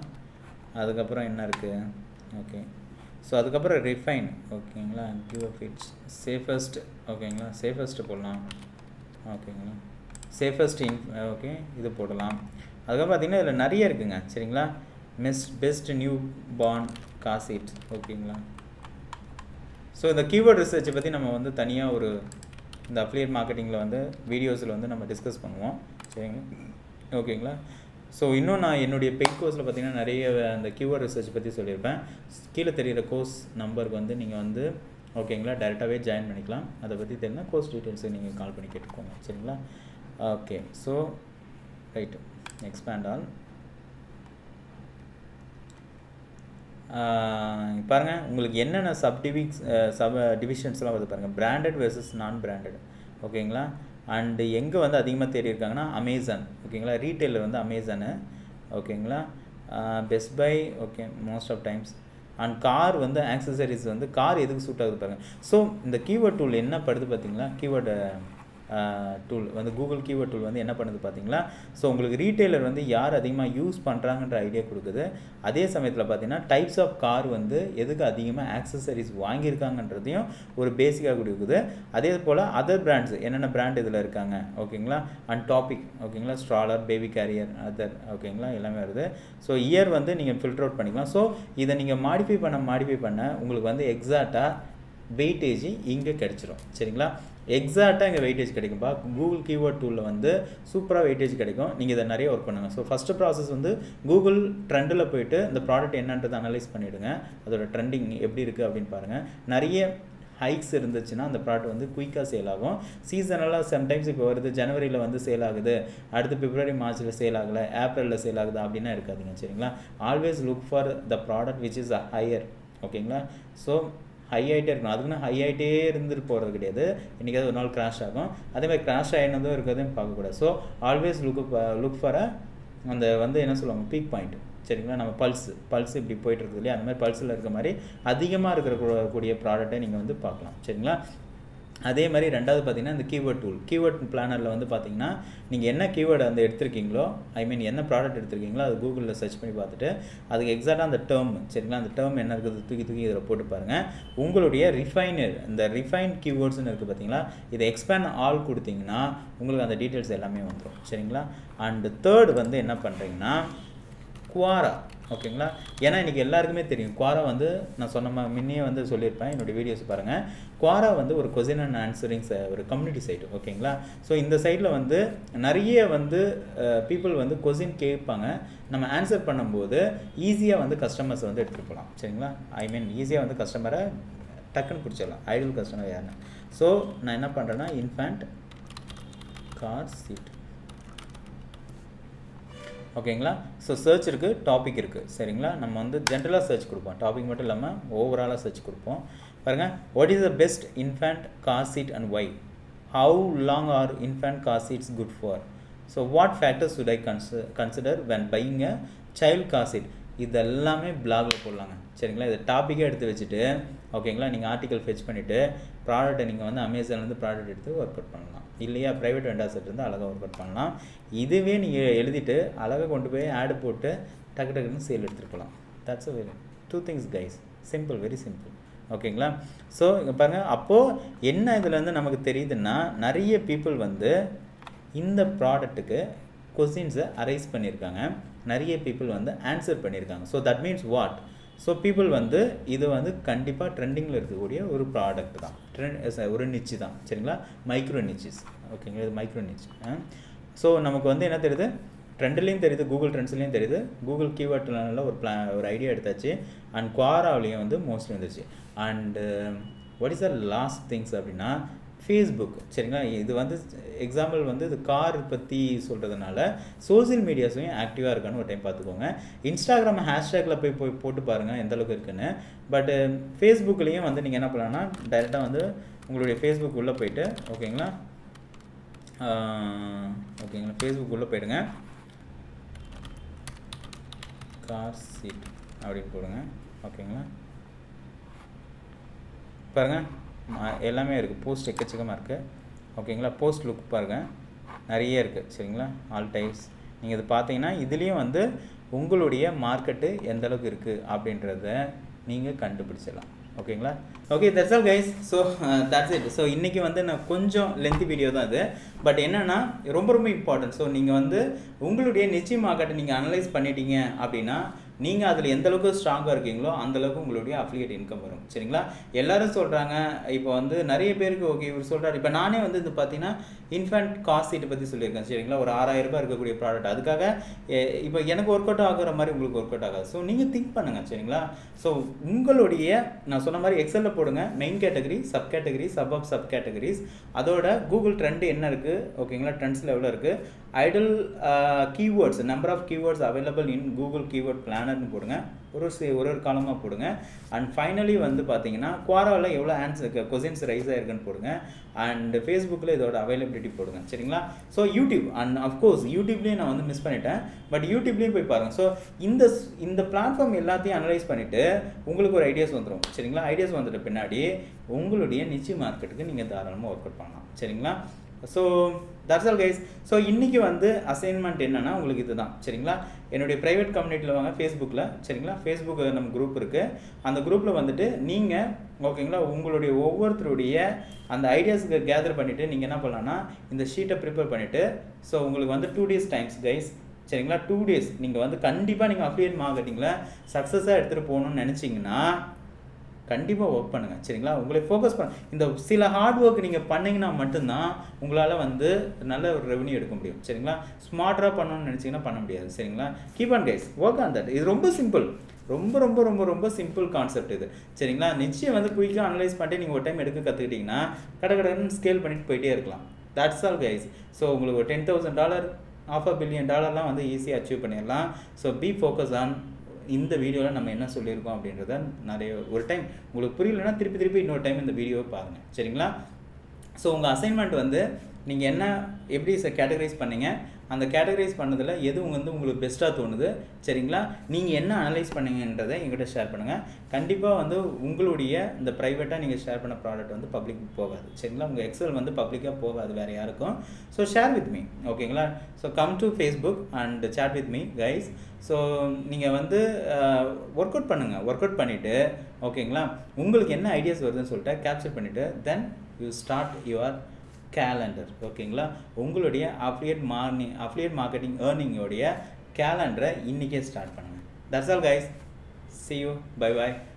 அதுக்கப்புறம் என்ன இருக்குது ஓகே. ஸோ அதுக்கப்புறம் ரிஃபைன் ஓகேங்களா கிவ் ஃபிட்ஸ் சேஃபஸ்ட் ஓகேங்களா சேஃபஸ்ட்டு போடலாம் ஓகேங்களா சேஃபஸ்ட் ஓகே இது போடலாம். அதுக்கப்புறம் பார்த்திங்கன்னா இதில் நிறைய இருக்குங்க சரிங்களா. Best newborn car seat ஓகேங்களா. ஸோ இந்த கீவேர்ட் ரிசர்ச்சை பற்றி நம்ம வந்து தனியாக ஒரு இந்த அஃபிலியேட் மார்க்கெட்டிங்கில் வந்து வீடியோஸில் வந்து நம்ம டிஸ்கஸ் பண்ணுவோம் சரிங்களா ஓகேங்களா. ஸோ இன்னும் நான் என்னுடைய பெய்ட் கோர்ஸில் பார்த்தீங்கன்னா நிறைய அந்த கீவேர்ட் ரிசர்ச் பற்றி சொல்லியிருப்பேன். கீழே தெரிகிற கோர்ஸ் நம்பருக்கு வந்து நீங்கள் வந்து ஓகேங்களா டைரெக்டாகவே ஜாயின் பண்ணிக்கலாம். அதை பற்றி தெரிஞ்சால் கோர்ஸ் டீட்டெயில்ஸை நீங்கள் கால் பண்ணி கேட்டுக்கோங்க சரிங்களா. Okay so right expand all பாருங்கள் உங்களுக்கு என்னென்ன டிவிஷன்ஸ்லாம் வருது பாருங்கள். பிராண்டட் வெர்சஸ் நான் பிராண்டட் ஓகேங்களா. அண்டு எங்கே வந்து அதிகமாக தேடி இருக்காங்கன்னா அமேசான் ஓகேங்களா. ரீட்டெயிலில் வந்து அமேசானு ஓகேங்களா. Best buy okay most of times. And car வந்து ஆக்சசரிஸ் வந்து கார் எதுக்கு சூட் ஆகுது பாருங்கள். ஸோ இந்த கீவேர்ட் டூல் என்ன படுது பார்த்தீங்களா கீவேர்டு டூல் வந்து கூகுள் கீவேர்ட் டூல் வந்து என்ன பண்ணுது பார்த்தீங்களா. ஸோ உங்களுக்கு ரீட்டெயிலர் வந்து யார் அதிகமாக யூஸ் பண்ணுறாங்கன்ற ஐடியா கொடுக்குது. அதே சமயத்தில் பார்த்தீங்கன்னா டைப்ஸ் ஆஃப் கார் வந்து எதுக்கு அதிகமாக ஆக்சசரிஸ் வாங்கியிருக்காங்கன்றதையும் ஒரு பேசிக்காக கொடுக்குது. அதே போல் அதர் பிராண்ட்ஸ் என்னென்ன பிராண்ட் இதில் இருக்காங்க ஓகேங்களா. அண்ட் டாபிக் ஓகேங்களா ஸ்ட்ராலர் பேபி கேரியர் அதர் ஓகேங்களா எல்லாமே வருது. ஸோ இயர் வந்து நீங்கள் ஃபில்டர் அவுட் பண்ணிக்கலாம். ஸோ இதை நீங்கள் மாடிஃபை பண்ண உங்களுக்கு வந்து எக்ஸாக்டாக வெயிட்டேஜ் இங்கே கிடச்சிரும் சரிங்களா. எக்ஸாக்டாக இங்கே வெயிட்டேஜ் கிடைக்கும்பா. கூகுள் கீவேர்ட் டூலில் வந்து சூப்பராக வெயிட்டேஜ் கிடைக்கும். நீங்கள் இதை நிறைய ஒர்க் பண்ணுங்கள். ஸோ ஃபஸ்ட்டு ப்ராசஸ் வந்து கூகுள் ட்ரெண்டில் போய்ட்டு இந்த ப்ராடக்ட் என்னன்றதை அனலைஸ் பண்ணிவிடுங்க. அதோட ட்ரெண்டிங் எப்படி இருக்குது அப்படின்னு பாருங்கள். நிறைய ஹைக்ஸ் இருந்துச்சுன்னா அந்த ப்ராடக்ட் வந்து குயிக்காக சேல் ஆகும். சீசனெல்லாம் சம்டைம்ஸ் இப்போ வருது ஜனவரியில் வந்து சேல் ஆகுது, அடுத்து பிப்ரவரி மார்ச்சில் சேல் ஆகலை, ஏப்ரலில் சேல் ஆகுது அப்படின்னா இருக்காதுங்க சரிங்களா. Always look for the product which is higher ஓகேங்களா. ஸோ ஹை ஆகிட்டே இருக்கணும். அதுக்குன்னு ஹை ஆகிட்டே இருந்துட்டு போகிறது கிடையாது. இன்றைக்காவது ஒரு நாள் கிராஷ் ஆகும். அதேமாதிரி கிராஷ் ஆகினதும் இருக்கிறதையும் பார்க்கக்கூடாது. ஸோ ஆல்வேஸ் லுக் ஃபார் அந்த வந்து என்ன சொல்லுவாங்க பீக் பாயிண்ட் சரிங்களா. நம்ம பல்ஸ் இப்படி போய்ட்டு இருக்குது இல்லையா, அந்த மாதிரி பல்ஸில் இருக்க மாதிரி அதிகமாக இருக்கக்கூடிய ப்ராடக்ட்டை நீங்கள் வந்து பார்க்கலாம் சரிங்களா. அதே மாதிரி ரெண்டாவது பார்த்தீங்கன்னா இந்த கீவேர்ட் டூல் கீவேர்ட் பிளானரில் வந்து பார்த்தீங்கன்னா நீங்கள் என்ன கீவேர்டு வந்து எடுத்திருக்கீங்களோ என்ன ப்ராடக்ட் எடுத்திருக்கீங்களோ அது கூகுளில் சர்ச் பண்ணி பார்த்துட்டு அதுக்கு எக்ஸாக்டாக அந்த டேர்ம் சரிங்களா அந்த டேர்ம் என்ன இருக்குது தூக்கி இதில் போட்டு பாருங்கள். உங்களுடைய இந்த ரிஃபைன் கீவேர்ட்ஸ்னு இருக்குது பார்த்தீங்களா, இதை எக்ஸ்பேண்ட் ஆல் கொடுத்தீங்கன்னா உங்களுக்கு அந்த டீட்டெயில்ஸ் எல்லாமே வந்துடும் சரிங்களா. அண்டு தேர்ட் வந்து என்ன பண்ணுறீங்கன்னா குவாரா ஓகேங்களா. ஏன்னா இன்றைக்கி எல்லாருக்குமே தெரியும் குவாரா வந்து நான் சொன்ன முன்னே வந்து சொல்லியிருப்பேன் என்னுடைய வீடியோஸ் பாருங்கள். குவாரா வந்து ஒரு கொஸ்டின் அண்ட் ஆன்சரிங் ஒரு கம்யூனிட்டி சைட் ஓகேங்களா. ஸோ இந்த சைட்டில் வந்து நிறைய வந்து பீப்புள் வந்து கொஸ்டின் கேட்பாங்க. நம்ம ஆன்சர் பண்ணும்போது ஈஸியாக வந்து கஸ்டமர்ஸை வந்து எடுத்துகிட்டு போகலாம் சரிங்களா. ஈஸியாக வந்து கஸ்டமரை டக்குன்னு பிடிச்சிடலாம் ஐடியல் கஸ்டமர் யாருன்னு. ஸோ நான் என்ன பண்ணுறேன்னா இன்ஃபேண்ட் கார் சீட் ஓகேங்களா. ஸோ சர்ச் இருக்குது டாபிக் இருக்குது சரிங்களா. நம்ம வந்து ஜென்ரலாக சர்ச் கொடுப்போம், டாபிக் மட்டும் இல்லாமல் ஓவராலாக சர்ச் கொடுப்போம். பாருங்கள் what is the best infant car seat and why, how long are infant car seats good for, so what factors should I consider when buying a child car seat. இதெல்லாமே பிளாகில் போடலாங்க சரிங்களா. இதை டாப்பிக்காக எடுத்து வச்சுட்டு ஓகேங்களா நீங்கள் ஆர்டிக்கல் ஃபெச் பண்ணிவிட்டு ப்ராடக்ட்டை நீங்கள் வந்து அமேசான்லேருந்து ப்ராடக்ட் எடுத்து ஒர்க் அவுட் பண்ணலாம். இல்லையா ப்ரைவேட் வெண்டார்ஸ் இருந்து அழகாக ஒர்க் அவுட் பண்ணலாம். இதுவே நீங்கள் எழுதிட்டு அழகாக கொண்டு போய் ஆடு போட்டு டக்கு டக்குன்னு சேல் எடுத்துகிட்டு போகலாம். That's a very 2 things guys, simple, very simple. ஓகேங்களா? ஸோ இங்கே பாருங்கள், அப்போது என்ன இதில் வந்து நமக்கு தெரியுதுன்னா நிறைய பீப்புள் வந்து இந்த ப்ராடக்ட்டுக்கு கொஸ்டின்ஸை அரைஸ் பண்ணியிருக்காங்க, நிறைய பீப்புள் வந்து ஆன்சர் பண்ணியிருக்காங்க. So that means what? So people வந்து இது வந்து கண்டிப்பாக ட்ரெண்டிங்கில் இருக்கக்கூடிய ஒரு ப்ராடக்ட் தான், ஒரு நிச்சு தான். சரிங்களா? Micro niches. ஓகேங்களா? இது மைக்ரோ நிச். ஸோ நமக்கு வந்து என்ன தெரியுது, ட்ரெண்ட்லேயும் தெரியுது, கூகுள் ட்ரெண்ட்ஸ்லேயும் தெரியுது, கூகுள் கீவேர்ட்னால ஒரு ஐடியா எடுத்தாச்சு, அண்ட் குவாராவிலையும் வந்து மோஸ்ட்லி வந்துருச்சு. And what is the last things அப்படின்னா ஃபேஸ்புக். சரிங்களா? இது வந்து எக்ஸாம்பிள் வந்து இது கார் பற்றி சொல்கிறதுனால சோசியல் மீடியாஸையும் ஆக்டிவாக இருக்கான்னு ஒரு டைம் பார்த்துக்கோங்க. இன்ஸ்டாகிராம் ஹேஷ்டேக்கில் போய் போட்டு பாருங்கள் எந்த அளவுக்கு இருக்குன்னு. பட்டு ஃபேஸ்புக்லேயும் வந்து நீங்கள் என்ன பண்ணலாம்னா டைரெக்டாக வந்து உங்களுடைய ஃபேஸ்புக் உள்ளே போயிட்டு, ஓகேங்களா, ஃபேஸ்புக் உள்ளே போயிடுங்க, கார் சீட் அப்படின்னு போடுங்க. ஓகேங்களா? பாருங்கள், எல்லாமே இருக்குது, போஸ்ட் எக்கச்சக்கமாக இருக்குது. ஓகேங்களா? போஸ்ட் லுக் பாருங்கள், நிறைய இருக்குது. சரிங்களா? All types. நீங்கள் இது பார்த்தீங்கன்னா இதுலேயும் வந்து உங்களுடைய மார்க்கெட்டு எந்த அளவுக்கு இருக்குது அப்படின்றத நீங்கள் கண்டுபிடிச்சிடலாம். ஓகேங்களா? Okay, that's all guys. So that's it. So இன்றைக்கி வந்து நான் கொஞ்சம் லென்த்தி வீடியோ தான் அது, பட் என்னென்னா ரொம்ப ரொம்ப இம்பார்ட்டன்ட். ஸோ நீங்கள் வந்து உங்களுடைய நிச்சய மார்க்கெட்டை நீங்கள் அனலைஸ் பண்ணிட்டீங்க அப்படின்னா நீங்கள் அதில் எந்த அளவுக்கு ஸ்ட்ராங்காக இருக்கீங்களோ அந்தளவுக்கு உங்களுடைய அஃபிலியேட் இன்கம் வரும். சரிங்களா? எல்லோரும் சொல்கிறாங்க, இப்போ வந்து நிறைய பேருக்கு ஓகே இவர் சொல்கிறார். இப்போ நானே வந்து இது பார்த்தீங்கன்னா இன்ஃபேண்ட் காஸ்ட் சீட்டை பற்றி சொல்லியிருக்கேன். சரிங்களா? ஒரு 6000 ரூபாய் இருக்கக்கூடிய ப்ராடக்ட். அதுக்காக இப்போ எனக்கு ஒர்க் அவுட் ஆகுற மாதிரி உங்களுக்கு ஒர்க் அவுட் ஆகாது. ஸோ நீங்கள் திங்க் பண்ணுங்கள். சரிங்களா? ஸோ உங்களுடைய நான் சொன்ன மாதிரி எக்ஸலில் போடுங்க, main category, sub category, sub categories, அதோட கூகுள் ட்ரெண்ட் என்ன இருக்குது, ஓகேங்களா, ட்ரெண்ட்ஸில் எவ்வளோ இருக்குது, ideal keywords, number of keywords available in Google keyword பிளானர்னு போடுங்க, ஒரு காலமாக போடுங்க. அண்ட் ஃபைனலி வந்து பார்த்தீங்கன்னா குவாராவில் எவ்வளோ கொஸ்டின்ஸ் ரைஸ் ஆயிருக்குன்னு போடுங்க. அண்ட் ஃபேஸ்புக்கில் இதோட அவைலபிலிட்டி போடுங்க. சரிங்களா? ஸோ யூடியூப், அண்ட் அஃப்கோர்ஸ் யூடியூப்லேயும் நான் வந்து மிஸ் பண்ணிட்டேன், பட் யூடியூப்லேயும் போய் பாருங்கள். ஸோ இந்த பிளாட்ஃபார்ம் எல்லாத்தையும் அனலைஸ் பண்ணிவிட்டு உங்களுக்கு ஒரு ஐடியாஸ் வந்துடும். சரிங்களா? ஐடியாஸ் வந்துட்ட பின்னாடி உங்களுடைய நிச்சய மார்க்கெட்டுக்கு நீங்கள் தாராளமாக ஒர்க் அவுட் பண்ணலாம். சரிங்களா? So that's all guys. So இன்றைக்கி வந்து அசைன்மெண்ட் என்னென்னா உங்களுக்கு இது தான். சரிங்களா? என்னுடைய ப்ரைவேட் கம்யூனிட்டியில் வாங்க, ஃபேஸ்புக்கில். சரிங்களா? ஃபேஸ்புக் நம்ம குரூப் இருக்குது, அந்த குரூப்பில் வந்துட்டு நீங்கள் ஓகேங்களா உங்களுடைய ஒவ்வொருத்தருடைய அந்த ஐடியாஸுக்கு கேதர் பண்ணிவிட்டு நீங்கள் என்ன பண்ணலான்னா இந்த ஷீட்டை ப்ரிப்பேர் பண்ணிவிட்டு, ஸோ உங்களுக்கு வந்து 2 days டைம்ஸ் கைஸ். சரிங்களா? 2 days நீங்கள் வந்து கண்டிப்பாக நீங்கள் அஃபிலியேட் மார்க்கெட்டிங்கில் சக்ஸஸாக எடுத்துகிட்டு போகணுன்னு நினச்சிங்கன்னா கண்டிப்பாக ஒர்க் பண்ணுங்கள். சரிங்களா? உங்களை ஃபோக்கஸ் இந்த சில ஹார்ட் ஒர்க் நீங்கள் பண்ணிங்கன்னா மட்டும்தான் உங்களால் வந்து நல்ல ஒரு ரெவன்யூ எடுக்க முடியும். சரிங்களா? ஸ்மார்ட்டாக பண்ணணும்னு நினச்சிங்கன்னா பண்ண முடியாது. சரிங்களா? Keep on guys, work on that. இது ரொம்ப சிம்பிள், ரொம்ப ரொம்ப ரொம்ப ரொம்ப சிம்பிள் கான்செப்ட் இது. சரிங்களா? நிச்சயம் வந்து குயிக்காக அனலைஸ் பண்ணிட்டு நீங்கள் ஒரு டைம் எடுக்க கற்றுக்கிட்டிங்கன்னா கடன்னு ஸ்கேல் பண்ணிட்டு போயிட்டே இருக்கலாம். That's all guys. ஸோ உங்களுக்கு $10,000 $500 million வந்து ஈஸியாக அச்சீவ் பண்ணிடலாம். So B focus on. இந்த வீடியோவில் நம்ம என்ன சொல்லியிருக்கோம் அப்படின்றத நிறைய ஒரு டைம் உங்களுக்கு புரியலன்னா திருப்பி இன்னொரு டைம் இந்த வீடியோவை பாருங்கள். சரிங்களா? ஸோ உங்கள் அசைன்மெண்ட் வந்து நீங்கள் என்ன எப்படி கேட்டகரைஸ் பண்ணீங்க, அந்த கேட்டகரைஸ் பண்ணதில் எது வந்து உங்களுக்கு பெஸ்ட்டாக தோணுது. சரிங்களா? நீங்கள் என்ன அனலைஸ் பண்ணீங்கன்றதை எங்கிட்ட ஷேர் பண்ணுங்கள். கண்டிப்பாக வந்து உங்களுடைய இந்த ப்ரைவேட்டாக நீங்கள் ஷேர் பண்ண ப்ராடக்ட் வந்து பப்ளிக் போகாது. சரிங்களா? உங்கள் எக்ஸல் வந்து பப்ளிக்காக போகாது வேறு யாருக்கும். So share with me. ஓகேங்களா? So come to Facebook and chat with me guys. So நீங்கள் வந்து ஒர்க் அவுட் பண்ணுங்கள். ஒர்க் அவுட் பண்ணிவிட்டு ஓகேங்களா உங்களுக்கு என்ன ஐடியாஸ் வருதுன்னு சொல்லிட்டு கேப்சர் பண்ணிவிட்டு then you start your calendar. ஓகேங்களா? உங்களுடைய அஃபிலியேட் மார்க்கெட்டிங் ஏர்னிங்கோடைய கேலண்டரை இன்றைக்கே ஸ்டார்ட் பண்ணுங்கள். That's all guys. See you. Bye bye.